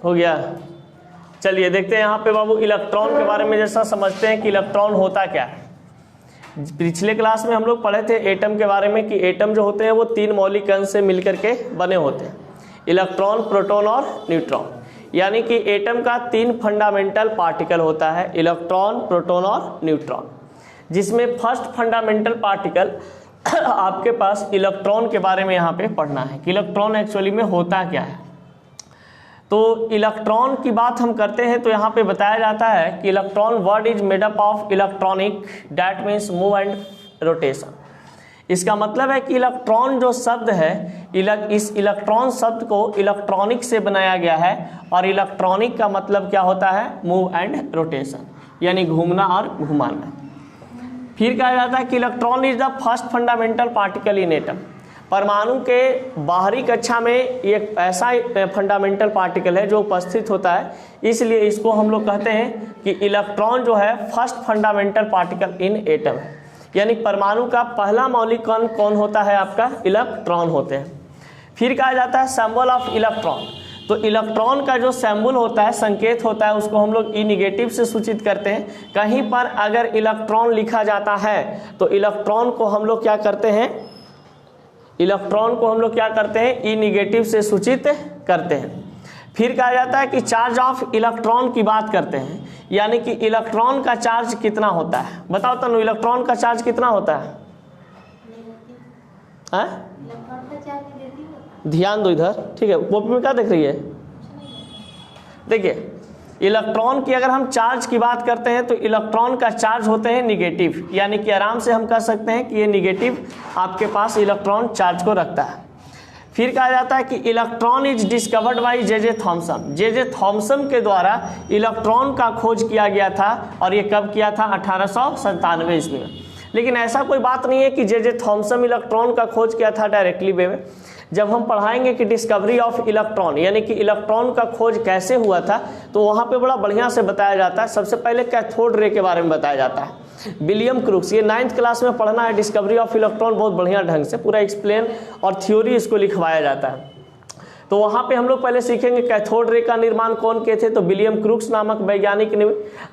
हो गया। चलिए देखते हैं यहाँ पे बाबू इलेक्ट्रॉन के बारे में जैसा समझते हैं कि इलेक्ट्रॉन होता क्या है। पिछले क्लास में हम लोग पढ़े थे एटम के बारे में कि एटम जो होते हैं वो 3 मौलिक कण से मिलकर के बने होते हैं, इलेक्ट्रॉन, प्रोटॉन और न्यूट्रॉन। यानी कि एटम का 3 फंडामेंटल पार्टिकल होता है, इलेक्ट्रॉन, प्रोटॉन और न्यूट्रॉन, जिसमें फर्स्ट फंडामेंटल पार्टिकल आपके पास इलेक्ट्रॉन के बारे में यहाँ पे पढ़ना है कि इलेक्ट्रॉन एक्चुअली में होता क्या है। तो इलेक्ट्रॉन की बात हम करते हैं तो यहाँ पे बताया जाता है कि electron word is made up of electronic, that means move and rotation. इसका मतलब है कि इलेक्ट्रॉन जो शब्द है, इस इलेक्ट्रॉन शब्द को इलेक्ट्रॉनिक से बनाया गया है, और इलेक्ट्रॉनिक का मतलब क्या होता है? मूव एंड रोटेशन, यानी घूमना और घुमाना। फिर कहा जाता है कि electron is the first fundamental particle in atom. परमाणु के बाहरी कक्षा में एक ऐसा फंडामेंटल पार्टिकल है जो उपस्थित होता है, इसलिए इसको हम लोग कहते हैं कि इलेक्ट्रॉन जो है first fundamental particle in atom है। यानी परमाणु का पहला मौलिक कण कौन होता है? आपका इलेक्ट्रॉन होते हैं। फिर कहा जाता है सिंबल ऑफ इलेक्ट्रॉन। तो इलेक्ट्रॉन का जो सिंबल होता है, संकेत होता है, उसको हम लोग ई निगेटिव से सूचित करते हैं। कहीं पर अगर इलेक्ट्रॉन लिखा जाता है तो इलेक्ट्रॉन को हम लोग क्या करते हैं? इलेक्ट्रॉन को हम लोग क्या करते हैं? ई निगेटिव से सूचित करते हैं। फिर कहा जाता है कि चार्ज ऑफ इलेक्ट्रॉन की बात करते हैं, यानी कि इलेक्ट्रॉन का चार्ज कितना होता है? बताओ तनु, इलेक्ट्रॉन का चार्ज कितना होता है? ध्यान दो इधर, ठीक है। कॉपी में क्या देख रही है? देखिए, इलेक्ट्रॉन की अगर हम चार्ज की बात करते हैं तो इलेक्ट्रॉन का चार्ज होते हैं निगेटिव, यानी कि आराम से हम कह सकते हैं कि ये निगेटिव आपके पास इलेक्ट्रॉन चार्ज को रखता है। फिर कहा जाता है कि electron is discovered by J Thomson. J Thomson के द्वारा इलेक्ट्रॉन का खोज किया गया था, और ये कब किया था? 1897 ईस्वी में। लेकिन ऐसा कोई बात नहीं है कि जे थॉमसन इलेक्ट्रॉन का खोज किया था डायरेक्टली वे में। जब हम पढ़ाएंगे कि डिस्कवरी ऑफ इलेक्ट्रॉन, यानी कि इलेक्ट्रॉन का खोज कैसे हुआ था, तो वहाँ पे बड़ा बढ़िया से बताया जाता है। सबसे पहले कैथोड रे के बारे में बताया जाता है। विलियम क्रूक्स, ये 9th क्लास में पढ़ना है, डिस्कवरी ऑफ इलेक्ट्रॉन बहुत बढ़िया ढंग से पूरा एक्सप्लेन और थ्योरी इसको लिखवाया जाता है। तो वहाँ पे हम लोग पहले सीखेंगे कैथोड रे का निर्माण कौन किए थे। तो विलियम क्रूक्स नामक वैज्ञानिक ने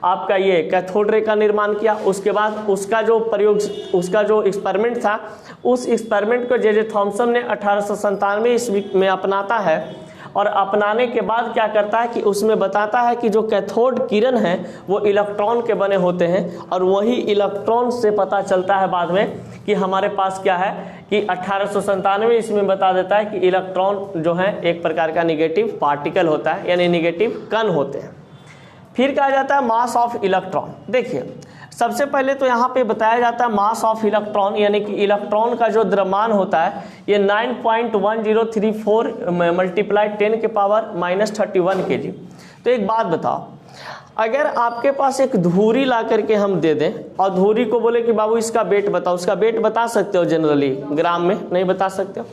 आपका ये कैथोड रे का निर्माण किया। उसके बाद उसका जो प्रयोग, उसका जो एक्सपेरिमेंट था, उस एक्सपेरिमेंट को जे थॉमसन ने 1897 ईस्वी में अपनाता है। और अपनाने के बाद क्या करता है कि उसमें बताता है कि जो कैथोड किरण है वो इलेक्ट्रॉन के बने होते हैं, और वही इलेक्ट्रॉन से पता चलता है बाद में कि हमारे पास क्या है कि 1897 इसमें बता देता है कि इलेक्ट्रॉन जो है एक प्रकार का निगेटिव पार्टिकल होता है, यानी निगेटिव कण होते हैं। फिर कहा जाता है मास ऑफ इलेक्ट्रॉन। देखिए, सबसे पहले तो यहाँ पे बताया जाता है मास ऑफ इलेक्ट्रॉन, यानी कि इलेक्ट्रॉन का जो द्रव्यमान होता है ये 9.1034 मल्टीप्लाई 10 के पावर -31 kg। तो एक बात बताओ, अगर आपके पास एक धुरी ला करके हम दे दें और धुरी को बोले कि बाबू इसका वेट बताओ, उसका वेट बता सकते हो? जनरली ग्राम में नहीं बता सकते हो।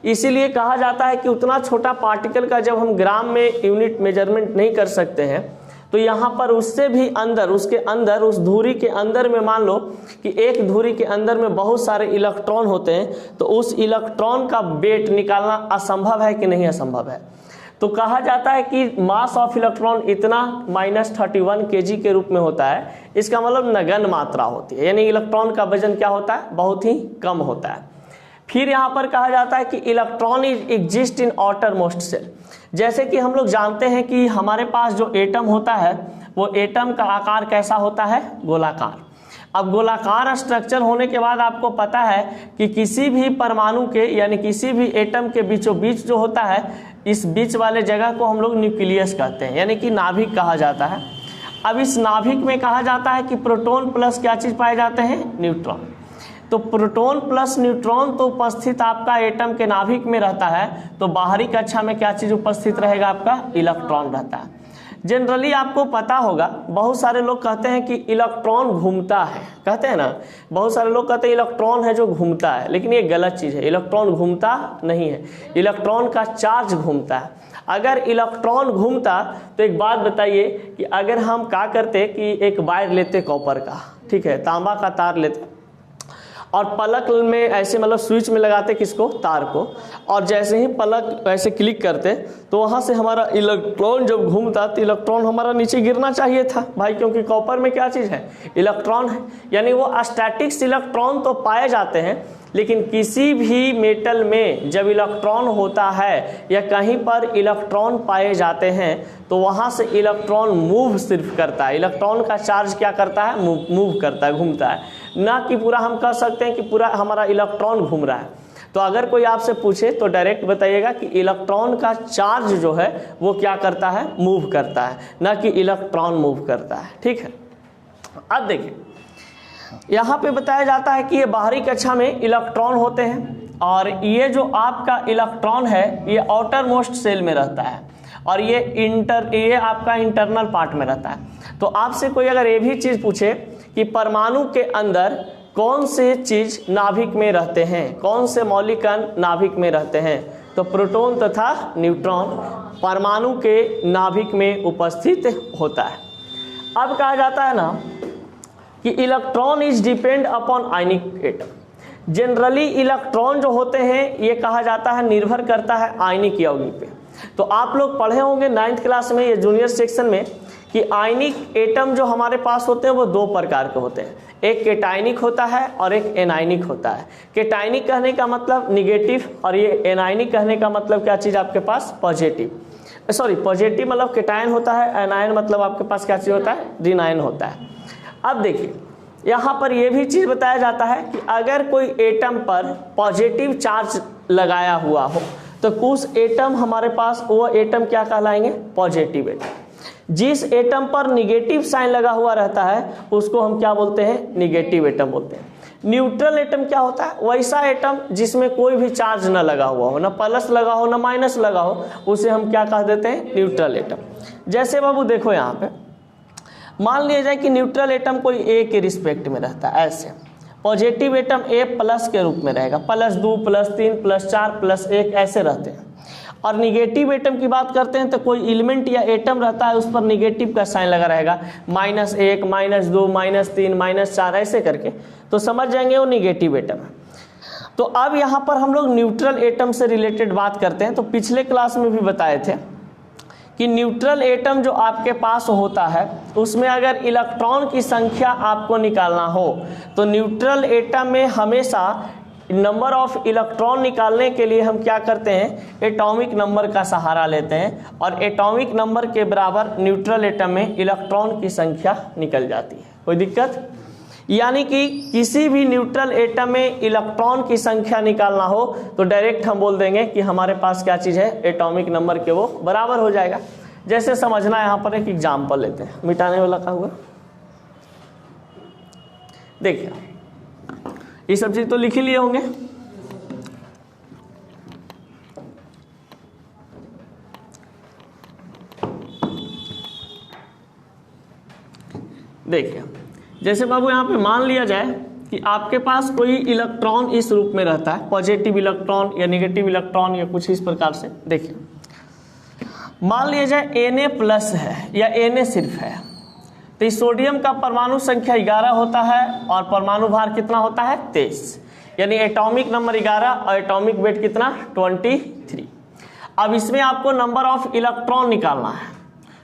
इसीलिए कहा जाता है कि उतना छोटा पार्टिकल का जब हम ग्राम में यूनिट मेजरमेंट नहीं कर सकते हैं, तो यहाँ पर उससे भी अंदर, उसके अंदर, उस धुरी के अंदर में मान लो कि एक धुरी के अंदर में बहुत सारे इलेक्ट्रॉन होते हैं, तो उस इलेक्ट्रॉन का वेट निकालना असंभव है कि नहीं? असंभव है। तो कहा जाता है कि मास ऑफ इलेक्ट्रॉन इतना -31 kg के रूप में होता है। इसका मतलब नगण्य मात्रा होती है, यानी इलेक्ट्रॉन का वजन क्या होता है? बहुत ही कम होता है। फिर यहाँ पर कहा जाता है कि electron is exist in outermost shell. जैसे कि हम लोग जानते हैं कि हमारे पास जो एटम होता है वो एटम का आकार कैसा होता है? गोलाकार। अब गोलाकार स्ट्रक्चर होने के बाद आपको पता है कि किसी भी परमाणु के, यानी किसी भी एटम के बीचों बीच जो होता है, इस बीच वाले जगह को हम लोग न्यूक्लियस कहते हैं, यानी कि नाभिक कहा जाता है। अब इस नाभिक में कहा जाता है कि प्रोटॉन प्लस क्या चीज पाए जाते हैं? न्यूट्रॉन। तो प्रोटॉन प्लस न्यूट्रॉन तो उपस्थित आपका एटम के नाभिक में रहता है, तो बाहरी कक्षा में क्या चीज उपस्थित रहेगा? आपका इलेक्ट्रॉन रहता है। जनरली आपको पता होगा, बहुत सारे लोग कहते हैं कि इलेक्ट्रॉन घूमता है, कहते हैं ना, बहुत सारे लोग कहते हैं इलेक्ट्रॉन है जो घूमता है, लेकिन ये गलत चीज है। इलेक्ट्रॉन घूमता नहीं है, इलेक्ट्रॉन का चार्ज घूमता है। अगर इलेक्ट्रॉन घूमता तो एक बात बताइए कि अगर हम क्या करते कि एक वायर लेते कॉपर का, ठीक है, तांबा का तार लेते, और पलक में ऐसे मतलब स्विच में लगाते किसको, तार को, और जैसे ही पलक ऐसे क्लिक करते तो वहाँ से हमारा इलेक्ट्रॉन जब घूमता तो इलेक्ट्रॉन हमारा नीचे गिरना चाहिए था भाई, क्योंकि कॉपर में क्या चीज़ है, इलेक्ट्रॉन है। यानी वो स्टैटिक्स इलेक्ट्रॉन तो पाए जाते हैं, लेकिन किसी भी मेटल में जब इलेक्ट्रॉन होता है या कहीं पर इलेक्ट्रॉन पाए जाते हैं तो वहाँ से इलेक्ट्रॉन मूव सिर्फ करता है। इलेक्ट्रॉन का चार्ज क्या करता है, मूव करता है, घूमता है, ना कि पूरा हम कह सकते हैं कि पूरा हमारा इलेक्ट्रॉन घूम रहा है। तो अगर कोई आपसे पूछे तो डायरेक्ट बताइएगा कि इलेक्ट्रॉन का चार्ज जो है वो क्या करता है, मूव करता है, ना कि इलेक्ट्रॉन मूव करता है। ठीक है, अब देखिए यहाँ पे बताया जाता है कि ये बाहरी कक्षा में इलेक्ट्रॉन होते हैं और ये जो आपका इलेक्ट्रॉन है ये आउटर मोस्ट सेल में रहता है और ये आपका इंटरनल पार्ट में रहता है। तो आपसे कोई अगर ये भी चीज़ पूछे कि परमाणु के अंदर कौन से चीज नाभिक में रहते हैं, कौन से मौलिक कण नाभिक में रहते हैं, तो प्रोटॉन तथा न्यूट्रॉन परमाणु के नाभिक में उपस्थित होता है। अब कहा जाता है ना कि electron is depend upon ionic atom. Generally electron जो होते हैं ये कहा जाता है निर्भर करता है आयनिक यौगिक पे। तो आप लोग पढ़े होंगे 9th क्लास में या जूनियर सेक्शन में कि आयनिक एटम जो हमारे पास होते हैं वो दो प्रकार के होते हैं, एक केटायनिक होता है और एक एनायनिक होता है। केटायनिक कहने का मतलब निगेटिव और ये एनायनिक कहने का मतलब क्या चीज़ आपके पास, पॉजिटिव। सॉरी, पॉजिटिव मतलब केटायन होता है, एनायन मतलब आपके पास क्या चीज़ होता है, ऋणायन होता है। अब देखिए यहाँ पर यह भी चीज़ बताया जाता है कि अगर कोई एटम पर पॉजिटिव चार्ज लगाया हुआ हो तो कुछ एटम हमारे पास, वो एटम क्या कहलाएंगे, पॉजिटिव एटम। जिस एटम पर निगेटिव साइन लगा हुआ रहता है उसको हम क्या बोलते हैं, निगेटिव एटम बोलते हैं। न्यूट्रल एटम क्या होता है, वैसा एटम जिसमें कोई भी चार्ज न लगा हुआ हो, ना प्लस लगा हो ना माइनस लगा हो, उसे हम क्या कह देते हैं, न्यूट्रल एटम। जैसे बाबू देखो यहाँ पे मान लिया जाए कि न्यूट्रल एटम कोई ए के रिस्पेक्ट में रहता है, ऐसे पॉजिटिव एटम ए प्लस के रूप में रहेगा, +2 +3 +4 +1 ऐसे रहते हैं। और निगेटिव एटम की बात करते हैं तो कोई एलिमेंट या एटम रहता है उस पर निगेटिव का साइन लगा रहेगा, -1 -2 -3 -4 ऐसे करके, तो समझ जाएंगे वो निगेटिव एटम है। तो अब यहाँ पर हम लोग न्यूट्रल एटम से रिलेटेड बात करते हैं। तो पिछले क्लास में भी बताए थे कि न्यूट्रल एटम जो आपके पास होता है उसमें अगर इलेक्ट्रॉन की संख्या आपको निकालना हो तो न्यूट्रल एटम में हमेशा नंबर ऑफ इलेक्ट्रॉन निकालने के लिए हम क्या करते हैं, एटॉमिक नंबर का सहारा लेते हैं और एटॉमिक नंबर के बराबर न्यूट्रल एटम में इलेक्ट्रॉन की संख्या निकल जाती है। कोई दिक्कत, यानी कि किसी भी न्यूट्रल एटम में इलेक्ट्रॉन की संख्या निकालना हो तो डायरेक्ट हम बोल देंगे कि हमारे पास क्या चीज़ है, एटॉमिक नंबर के वो बराबर हो जाएगा। जैसे समझना, यहाँ पर एक एग्जाम्पल लेते हैं, मिटाने वाला का हुआ, देखिए ये सब चीज़ तो लिख ही लिए होंगे। देखिए जैसे बाबू यहाँ पे मान लिया जाए कि आपके पास कोई इलेक्ट्रॉन इस रूप में रहता है, पॉजिटिव इलेक्ट्रॉन या नेगेटिव इलेक्ट्रॉन या कुछ इस प्रकार से। देखिए मान लिया जाए Na+ है या Na सिर्फ है, तो इस सोडियम का परमाणु संख्या 11 होता है और परमाणु भार कितना होता है, 23, यानी एटॉमिक नंबर 11 और एटॉमिक वेट कितना, 23। अब इसमें आपको नंबर ऑफ इलेक्ट्रॉन निकालना है,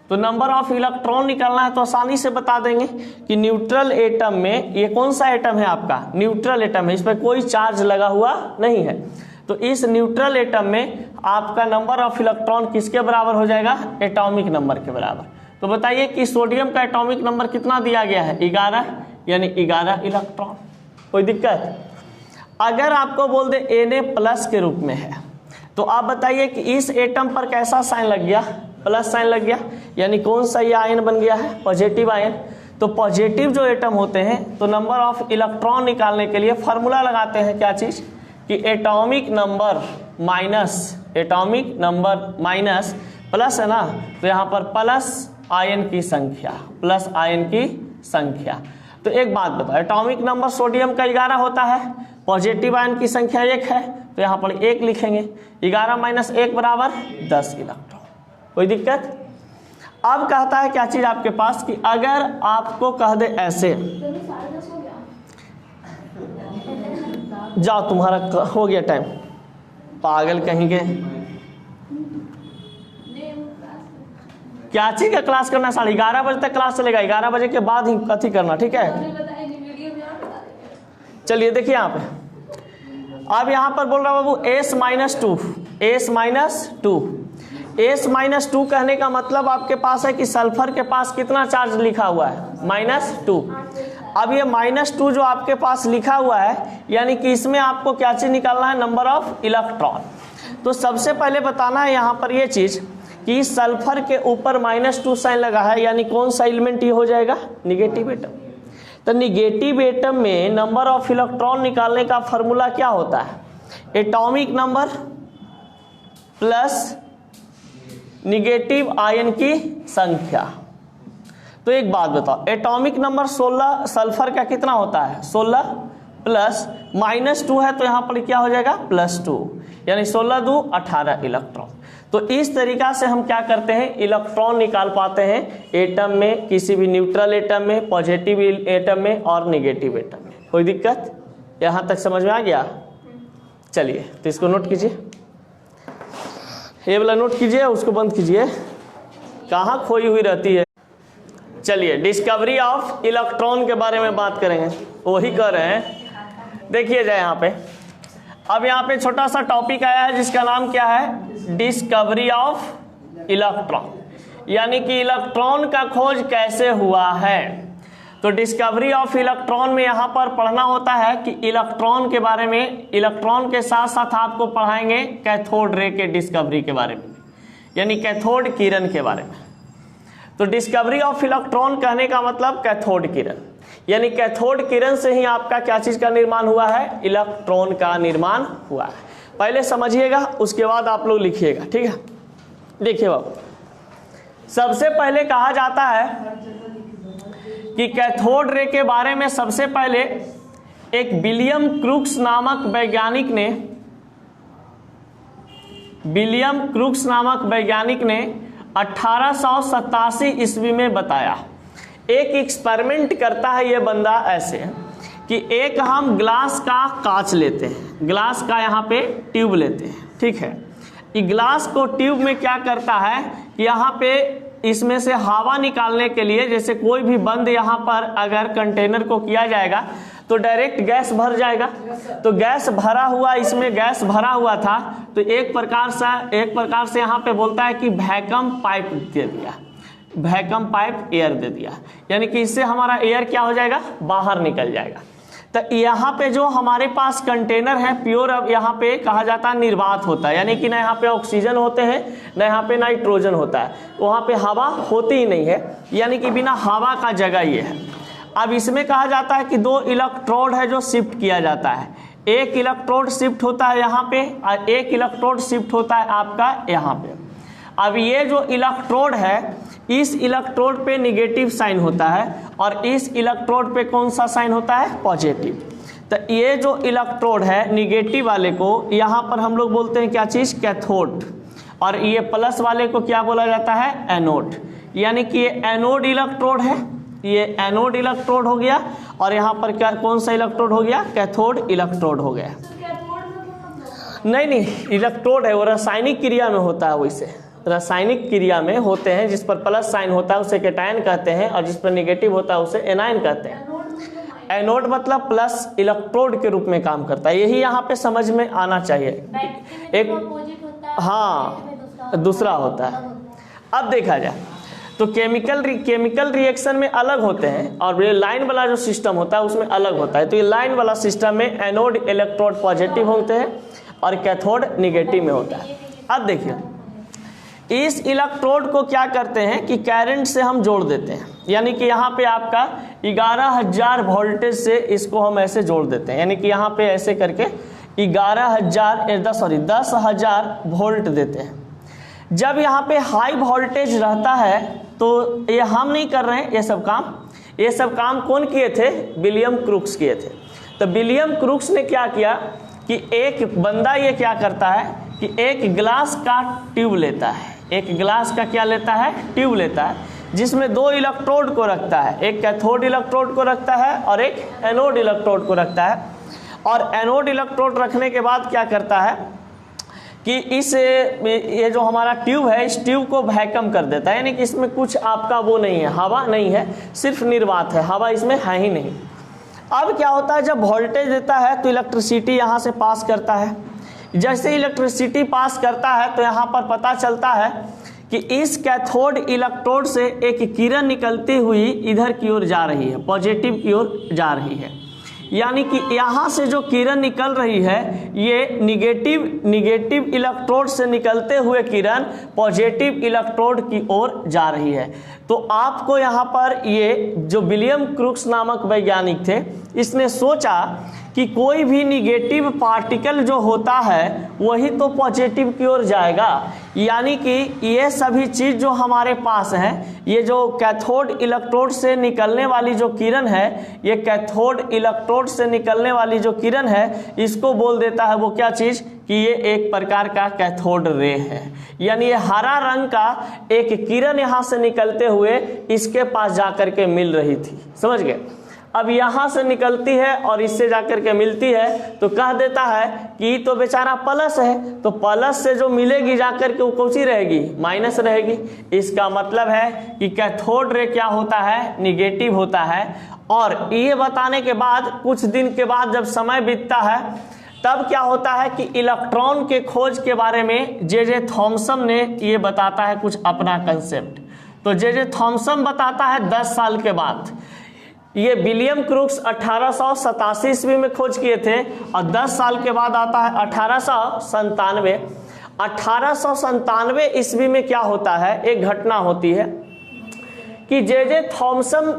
तो नंबर ऑफ इलेक्ट्रॉन निकालना है तो आसानी से बता देंगे कि न्यूट्रल एटम में, ये कौन सा एटम है आपका, न्यूट्रल एटम है, इस पर कोई चार्ज लगा हुआ नहीं है। तो इस न्यूट्रल एटम में आपका नंबर ऑफ इलेक्ट्रॉन किसके बराबर हो जाएगा, एटॉमिक नंबर के बराबर। तो बताइए कि सोडियम का एटॉमिक नंबर कितना दिया गया है, 11, यानी 11 इलेक्ट्रॉन। कोई दिक्कत, अगर आपको बोल दे Na+ के रूप में है तो आप बताइए कि इस एटम पर कैसा साइन लग गया, प्लस साइन लग गया, यानी कौन सा ये आयन बन गया है, पॉजिटिव आयन। तो पॉजिटिव जो एटम होते हैं तो नंबर ऑफ इलेक्ट्रॉन निकालने के लिए फॉर्मूला लगाते हैं, क्या चीज, कि एटॉमिक नंबर माइनस प्लस है ना, तो यहाँ पर प्लस आयन की संख्या, तो एक बात बताओ, एटॉमिक नंबर सोडियम का 11 होता है, पॉजिटिव आयन की संख्या 1 है, तो यहाँ पर 1 लिखेंगे, 11 - 1 बराबर 10 इलेक्ट्रॉन। कोई दिक्कत। अब कहता है क्या चीज आपके पास कि अगर आपको कह दे ऐसे, जाओ तुम्हारा हो गया टाइम, पागल कहीं के। क्या चीज का क्लास करना है? 11:30 बजे तक क्लास चलेगा, 11 बजे के बाद ही कथी करना, ठीक है। चलिए देखिए यहाँ पे, अब यहाँ पर बोल रहा बाबू S-2, S-2 कहने का मतलब आपके पास है कि सल्फर के पास कितना चार्ज लिखा हुआ है, -2। अब ये -2 जो आपके पास लिखा हुआ है, यानी कि इसमें आपको क्या चीज निकालना है, नंबर ऑफ इलेक्ट्रॉन। तो सबसे पहले बताना है यहाँ पर ये चीज कि सल्फर के ऊपर -2 साइन लगा है, यानी कौन सा एलिमेंट ये हो जाएगा, निगेटिव एटम। तो निगेटिव एटम में नंबर ऑफ इलेक्ट्रॉन निकालने का फॉर्मूला क्या होता है, atomic number plus negative ion की संख्या। तो एक बात बताओ, एटॉमिक नंबर 16 सल्फर का कितना होता है, 16 प्लस -2 है तो यहाँ पर क्या हो जाएगा, +2, यानी 16 2 18 इलेक्ट्रॉन। तो इस तरीका से हम क्या करते हैं, इलेक्ट्रॉन निकाल पाते हैं एटम में, किसी भी न्यूट्रल एटम में, पॉजिटिव एटम में और निगेटिव एटम में। कोई दिक्कत यहाँ तक समझ में आ गया? चलिए तो इसको नोट कीजिए, ये वाला नोट कीजिए, उसको बंद कीजिए, कहाँ खोई हुई रहती है। चलिए डिस्कवरी ऑफ इलेक्ट्रॉन के बारे में बात करेंगे, वही कर रहे हैं। देखिए जाए यहाँ पे, अब यहाँ पे छोटा सा टॉपिक आया है जिसका नाम क्या है, डिस्कवरी ऑफ इलेक्ट्रॉन, यानी कि इलेक्ट्रॉन का खोज कैसे हुआ है। तो डिस्कवरी ऑफ इलेक्ट्रॉन में यहाँ पर पढ़ना होता है कि इलेक्ट्रॉन के बारे में, इलेक्ट्रॉन के साथ साथ आपको पढ़ाएंगे कैथोड रे के डिस्कवरी के बारे में, यानी कैथोड किरण के बारे में। तो डिस्कवरी ऑफ इलेक्ट्रॉन कहने का मतलब कैथोड किरण, यानी कैथोड किरण से ही आपका क्या चीज का निर्माण हुआ है, इलेक्ट्रॉन का निर्माण हुआ है। पहले समझिएगा, उसके बाद आप लोग लिखिएगा, ठीक है। देखिए बाबू, सबसे पहले कहा जाता है कि कैथोड रे के बारे में सबसे पहले एक विलियम क्रूक्स नामक वैज्ञानिक ने 1887 ईस्वी में बताया। एक एक्सपेरिमेंट करता है ये बंदा ऐसे कि एक हम ग्लास का कांच लेते हैं, ग्लास का यहाँ पे ट्यूब लेते हैं, ठीक है। ये ग्लास को ट्यूब में क्या करता है कि यहाँ पे इसमें से हवा निकालने के लिए, जैसे कोई भी बंद यहाँ पर अगर कंटेनर को किया जाएगा तो डायरेक्ट गैस भर जाएगा। तो गैस भरा हुआ, इसमें गैस भरा हुआ था, तो एक प्रकार से यहाँ पे बोलता है कि वैक्यूम पाइप दे दिया, वैक्यूम पाइप एयर दे दिया, यानी कि इससे हमारा एयर क्या हो जाएगा, बाहर निकल जाएगा। तो यहाँ पे जो हमारे पास कंटेनर है प्योर, अब यहाँ पे कहा जाता है निर्वात होता है, यानी कि ना यहाँ पे ऑक्सीजन होते हैं ना यहाँ पे नाइट्रोजन होता है, वहाँ पे हवा होती ही नहीं है, यानी कि बिना हवा का जगह ये है। अब इसमें कहा जाता है कि 2 इलेक्ट्रोड है जो शिफ्ट किया जाता है, एक इलेक्ट्रोड शिफ्ट होता है यहाँ पे और एक इलेक्ट्रोड शिफ्ट होता है आपका यहाँ पे। अब ये जो इलेक्ट्रोड है, इस इलेक्ट्रोड पे निगेटिव साइन होता है और इस इलेक्ट्रोड पे कौन सा साइन होता है, पॉजिटिव। तो ये जो इलेक्ट्रोड है निगेटिव वाले को यहाँ पर हम लोग बोलते हैं क्या चीज, कैथोड, और ये प्लस वाले को क्या बोला जाता है, एनोड। यानी कि ये एनोड इलेक्ट्रोड है, ये एनोड इलेक्ट्रोड हो गया, और यहाँ पर क्या कौन सा इलेक्ट्रोड हो गया, कैथोड इलेक्ट्रोड हो गया। नहीं, इलेक्ट्रोड है वो रासायनिक क्रिया में होता है, वैसे रासायनिक क्रिया में होते हैं, जिस पर प्लस साइन होता है उसे कैटायन कहते हैं और जिस पर निगेटिव होता है उसे एनायन कहते हैं। एनोड मतलब प्लस इलेक्ट्रोड के रूप में काम करता है, यही यहाँ पे समझ में आना चाहिए। एक हाँ दूसरा होता है। अब देखा जाए तो केमिकल रिएक्शन में अलग होते हैं और ये लाइन वाला जो सिस्टम होता है उसमें अलग होता है। तो ये लाइन वाला सिस्टम में एनोड इलेक्ट्रोड पॉजिटिव होते हैं और कैथोड निगेटिव में होता है। अब देखिए इस इलेक्ट्रोड को क्या करते हैं कि करंट से हम जोड़ देते हैं, यानी कि यहाँ पे आपका 11,000 वोल्टेज से इसको हम ऐसे जोड़ देते हैं, यानी कि यहाँ पे ऐसे करके 10,000 वोल्ट देते हैं। जब यहाँ पे हाई वोल्टेज रहता है तो ये हम नहीं कर रहे हैं ये सब काम कौन किए थे, विलियम क्रूक्स किए थे। तो विलियम क्रूक्स ने क्या किया कि एक बंदा ये क्या करता है कि एक ग्लास का ट्यूब लेता है, एक ग्लास का क्या लेता है, ट्यूब लेता है, जिसमें 2 इलेक्ट्रोड को रखता है, एक कैथोड इलेक्ट्रोड को रखता है और एक एनोड इलेक्ट्रोड को रखता है। और एनोड इलेक्ट्रोड रखने के बाद क्या करता है कि ये जो हमारा ट्यूब है इस ट्यूब को वैक्यूम कर देता है, यानी कि इसमें कुछ आपका वो नहीं है, हवा नहीं है, सिर्फ निर्वात है, हवा इसमें है ही नहीं। अब क्या होता है, जब वोल्टेज देता है तो इलेक्ट्रिसिटी यहाँ से पास करता है। जैसे इलेक्ट्रिसिटी पास करता है तो यहाँ पर पता चलता है कि इस कैथोड इलेक्ट्रोड से एक किरण निकलती हुई इधर की ओर जा रही है, पॉजिटिव की ओर जा रही है। यानी कि यहाँ से जो किरण निकल रही है ये निगेटिव इलेक्ट्रोड से निकलते हुए किरण पॉजिटिव इलेक्ट्रोड की ओर जा रही है। तो आपको यहाँ पर ये जो विलियम क्रूक्स नामक वैज्ञानिक थे, इसने सोचा कि कोई भी निगेटिव पार्टिकल जो होता है वही तो पॉजिटिव की ओर जाएगा। यानी कि ये सभी चीज़ जो हमारे पास है, ये जो कैथोड इलेक्ट्रोड से निकलने वाली जो किरण है, ये कैथोड इलेक्ट्रोड से निकलने वाली जो किरण है, इसको बोल देता है वो क्या चीज़ कि ये एक प्रकार का कैथोड रे है। यानी ये हरा रंग का एक किरण यहाँ से निकलते हुए इसके पास जाकर के मिल रही थी, समझ गए। अब यहाँ से निकलती है और इससे जाकर के मिलती है तो कह देता है कि तो बेचारा प्लस है, तो प्लस से जो मिलेगी जाकर के वो कौन सी रहेगी, माइनस रहेगी। इसका मतलब है कि कैथोड रे क्या होता है, निगेटिव होता है। और ये बताने के बाद कुछ दिन के बाद जब समय बीतता है तब क्या होता है कि इलेक्ट्रॉन के खोज के बारे में जे थॉमसन ने ये बताता है कुछ अपना कंसेप्ट। तो जे थॉमसन बताता है 10 साल के बाद। ये विलियम क्रूक्स 1887 ईस्वी में खोज किए थे और 10 साल के बाद आता है 1897। 1897 ईस्वी में क्या होता है, एक घटना होती है कि जे थॉमसन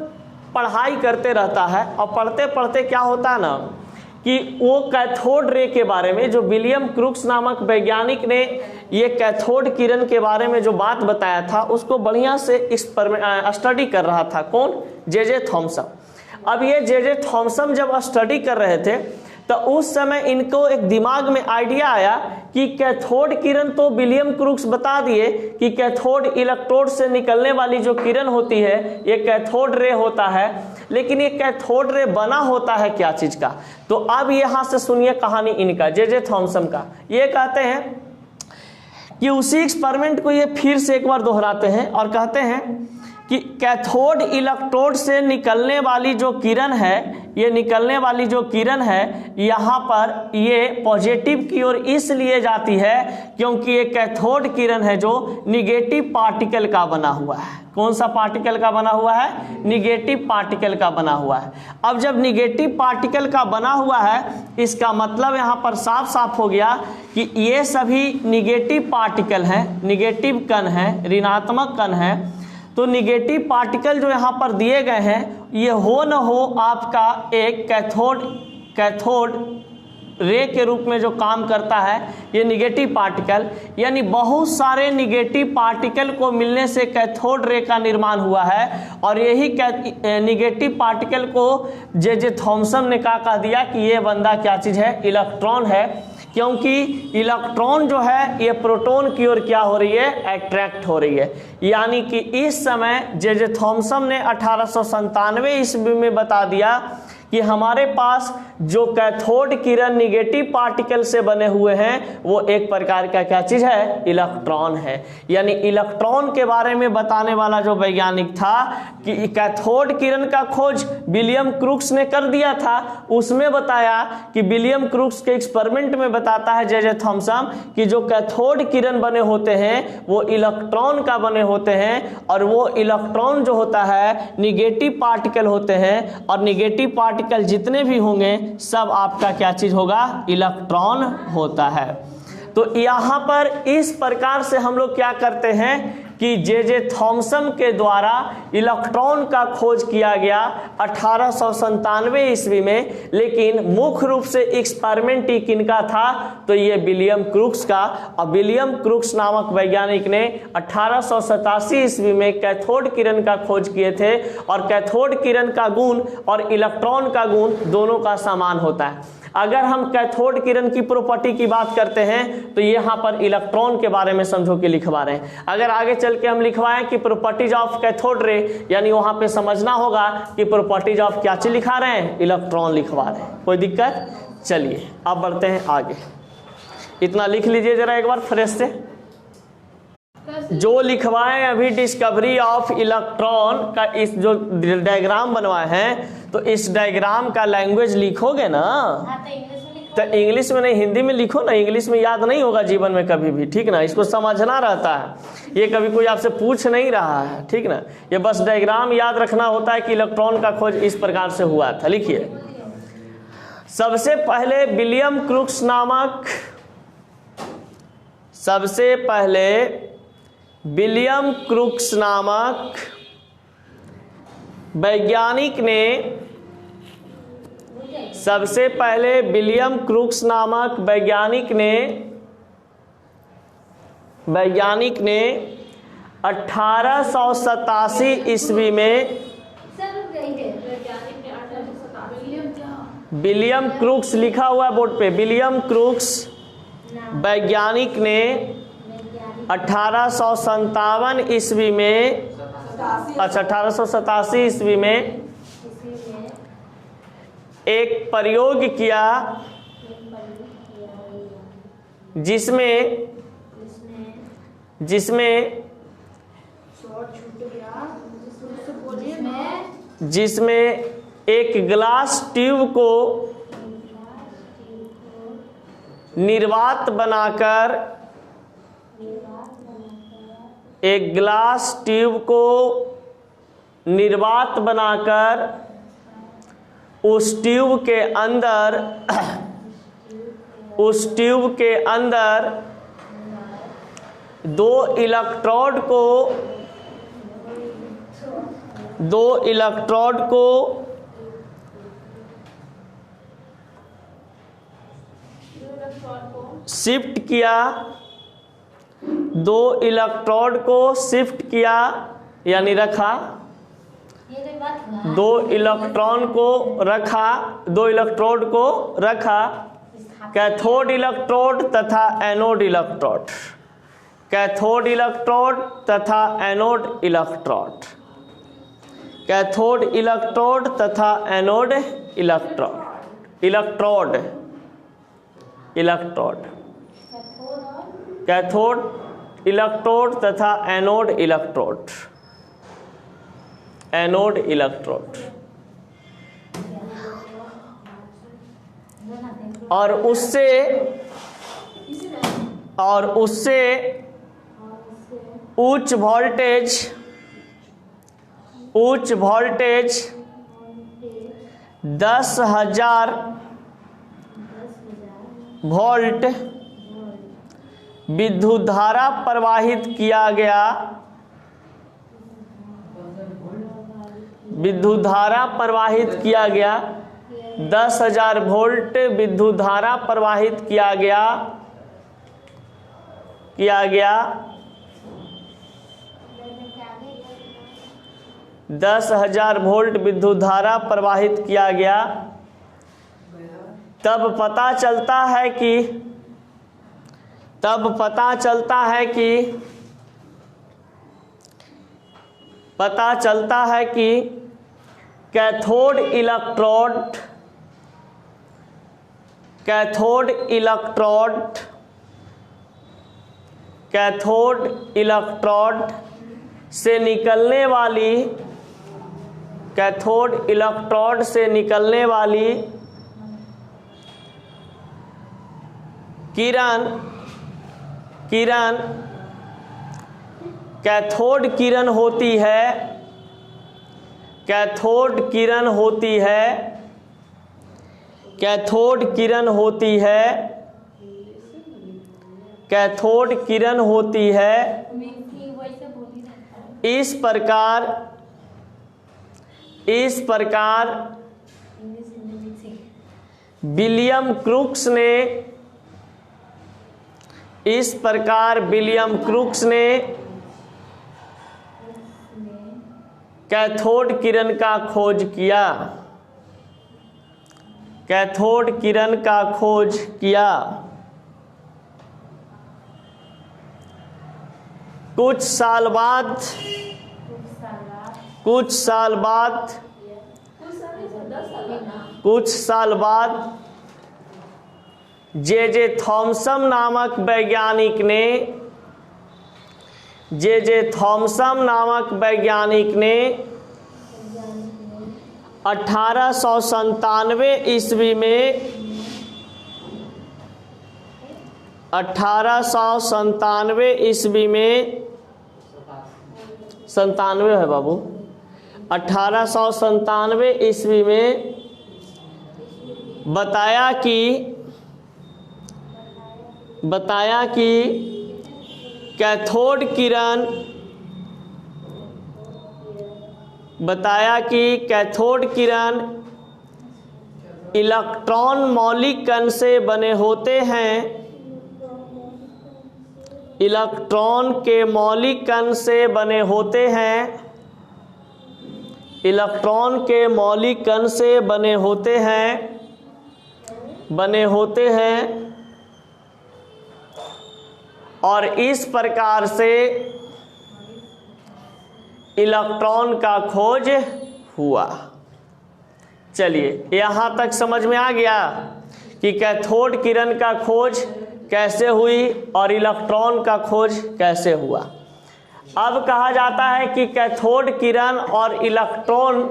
पढ़ाई करते रहता है और पढ़ते पढ़ते क्या होता है ना कि वो कैथोड रे के बारे में, जो विलियम क्रूक्स नामक वैज्ञानिक ने ये कैथोड किरण के बारे में जो बात बताया था उसको बढ़िया से स्टडी कर रहा था। कौन, जे थॉमसन। अब ये जे थॉमसन जब स्टडी कर रहे थे तो उस समय इनको एक दिमाग में आइडिया आया कि कैथोड किरण तो विलियम क्रूक्स बता दिए कि कैथोड इलेक्ट्रोड से निकलने वाली जो किरण होती है ये कैथोड रे होता है, लेकिन ये कैथोड रे बना होता है क्या चीज का। तो अब यहाँ से सुनिए कहानी इनका, जे थॉमसन का। ये कहते हैं कि उसी एक्सपेरिमेंट को ये फिर से एक बार दोहराते हैं और कहते हैं कि कैथोड इलेक्ट्रोड से निकलने वाली जो किरण है, ये निकलने वाली जो किरण है यहाँ पर ये पॉजिटिव की ओर इसलिए जाती है क्योंकि ये कैथोड किरण है जो निगेटिव पार्टिकल का बना हुआ है। कौन सा पार्टिकल का बना हुआ है, निगेटिव पार्टिकल का बना हुआ है। अब जब निगेटिव पार्टिकल का बना हुआ है इसका मतलब यहाँ पर साफ साफ हो गया कि ये सभी निगेटिव पार्टिकल हैं, निगेटिव कण हैं, ऋणात्मक कण हैं। तो निगेटिव पार्टिकल जो यहाँ पर दिए गए हैं ये हो न हो आपका एक कैथोड रे के रूप में जो काम करता है ये निगेटिव पार्टिकल, यानी बहुत सारे निगेटिव पार्टिकल को मिलने से कैथोड रे का निर्माण हुआ है। और यही निगेटिव पार्टिकल को जे थॉमसन ने कह दिया कि ये बंदा क्या चीज़ है, इलेक्ट्रॉन है, क्योंकि इलेक्ट्रॉन जो है ये प्रोटॉन की ओर क्या हो रही है, अट्रैक्ट हो रही है। यानी कि इस समय जे थॉमसन ने 1897 ईस्वी में बता दिया कि हमारे पास जो कैथोड किरण निगेटिव पार्टिकल से बने हुए हैं वो एक प्रकार का क्या चीज है, इलेक्ट्रॉन है। यानी इलेक्ट्रॉन के बारे में बताने वाला जो वैज्ञानिक था कि कैथोड किरण का खोज विलियम क्रूक्स ने कर दिया था, उसमें बताया कि विलियम क्रूक्स के एक्सपेरिमेंट में बताता है जे थॉमसन कि जो कैथोड किरण बने होते हैं वो इलेक्ट्रॉन का बने होते हैं और वो इलेक्ट्रॉन जो होता है निगेटिव पार्टिकल होते हैं और निगेटिव पार्टिकल जितने भी होंगे सब आपका क्या चीज होगा, इलेक्ट्रॉन होता है। तो यहाँ पर इस प्रकार से हम लोग क्या करते हैं कि जे थॉमसन के द्वारा इलेक्ट्रॉन का खोज किया गया 1897 ईस्वी में, लेकिन मुख्य रूप से एक्सपेरिमेंट ही किनका था, तो ये विलियम क्रूक्स का। और विलियम क्रूक्स नामक वैज्ञानिक ने 1887 ईस्वी में कैथोड किरण का खोज किए थे और कैथोड किरण का गुण और इलेक्ट्रॉन का गुण दोनों का समान होता है। अगर हम कैथोड किरण की प्रॉपर्टी की बात करते हैं तो यहाँ पर इलेक्ट्रॉन के बारे में समझो कि लिखवा रहे हैं। अगर आगे चल के हम लिखवाएं कि प्रॉपर्टीज ऑफ कैथोड रे, यानी वहां पे समझना होगा कि प्रॉपर्टीज ऑफ क्या चीज लिखा रहे हैं, इलेक्ट्रॉन लिखवा रहे हैं। कोई दिक्कत चलिए अब बढ़ते हैं आगे। इतना लिख लीजिए जरा एक बार फ्रेश से। जो लिखवाए अभी डिस्कवरी ऑफ इलेक्ट्रॉन का इस जो डायग्राम बनवाए हैं, तो इस डायग्राम का लैंग्वेज लिखोगे ना, तो इंग्लिश में नहीं हिंदी में लिखो ना। इंग्लिश में याद नहीं होगा जीवन में कभी भी, ठीक ना। इसको समझना रहता है, ये कभी कोई आपसे पूछ नहीं रहा है, ठीक ना। ये बस डायग्राम याद रखना होता है कि इलेक्ट्रॉन का खोज इस प्रकार से हुआ था। लिखिए, सबसे पहले विलियम क्रूक्स नामक विलियम क्रूक्स नामक वैज्ञानिक ने 1887 ईस्वी में विलियम क्रूक्स लिखा हुआ है बोर्ड पे, विलियम क्रूक्स वैज्ञानिक ने 1857 ईस्वी में, अच्छा 1887 ईस्वी में एक प्रयोग किया जिसमें एक ग्लास ट्यूब को निर्वात बनाकर उस ट्यूब के अंदर दो इलेक्ट्रोड को शिफ्ट किया, यानी रखा। दो इलेक्ट्रोड को रखा, कैथोड इलेक्ट्रोड तथा एनोड इलेक्ट्रोड, कैथोड इलेक्ट्रोड तथा एनोड इलेक्ट्रोड, कैथोड इलेक्ट्रोड तथा anode electrode, electrode cathode electrode तथा एनोड इलेक्ट्रोड, एनोड इलेक्ट्रोड। और उससे उच्च वोल्टेज 10,000 वोल्ट विद्युत धारा प्रवाहित किया गया, 10,000 वोल्ट विद्युत धारा प्रवाहित किया गया 10,000 वोल्ट विद्युत धारा प्रवाहित किया गया। तब पता चलता है कि कैथोड इलेक्ट्रोड से निकलने वाली किरण कैथोड किरण होती है। इस प्रकार विलियम क्रूक्स ने कैथोड किरण का खोज किया। कुछ साल बाद जे थॉमसन नामक वैज्ञानिक ने 1897 ईस्वी में 97 है बाबू, 1897 ईस्वी में बताया कि कैथोड किरण इलेक्ट्रॉन मौलिक कण से बने होते हैं, इलेक्ट्रॉन के मौलिक कण से बने होते हैं, इलेक्ट्रॉन के मौलिक कण से बने होते हैं और इस प्रकार से इलेक्ट्रॉन का खोज हुआ। चलिए यहाँ तक समझ में आ गया कि कैथोड किरण का खोज कैसे हुई और इलेक्ट्रॉन का खोज कैसे हुआ। अब कहा जाता है कि कैथोड किरण और इलेक्ट्रॉन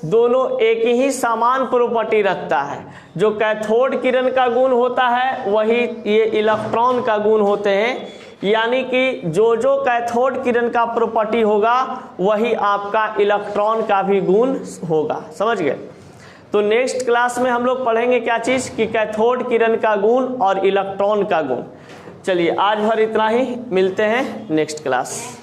दोनों एक ही समान प्रॉपर्टी रखता है। जो कैथोड किरण का गुण होता है वही ये इलेक्ट्रॉन का गुण होते हैं, यानी कि जो कैथोड किरण का प्रॉपर्टी होगा वही आपका इलेक्ट्रॉन का भी गुण होगा। समझ गए? तो नेक्स्ट क्लास में हम लोग पढ़ेंगे क्या चीज़ कि कैथोड किरण का गुण और इलेक्ट्रॉन का गुण। चलिए आज भर इतना ही, मिलते हैं नेक्स्ट क्लास।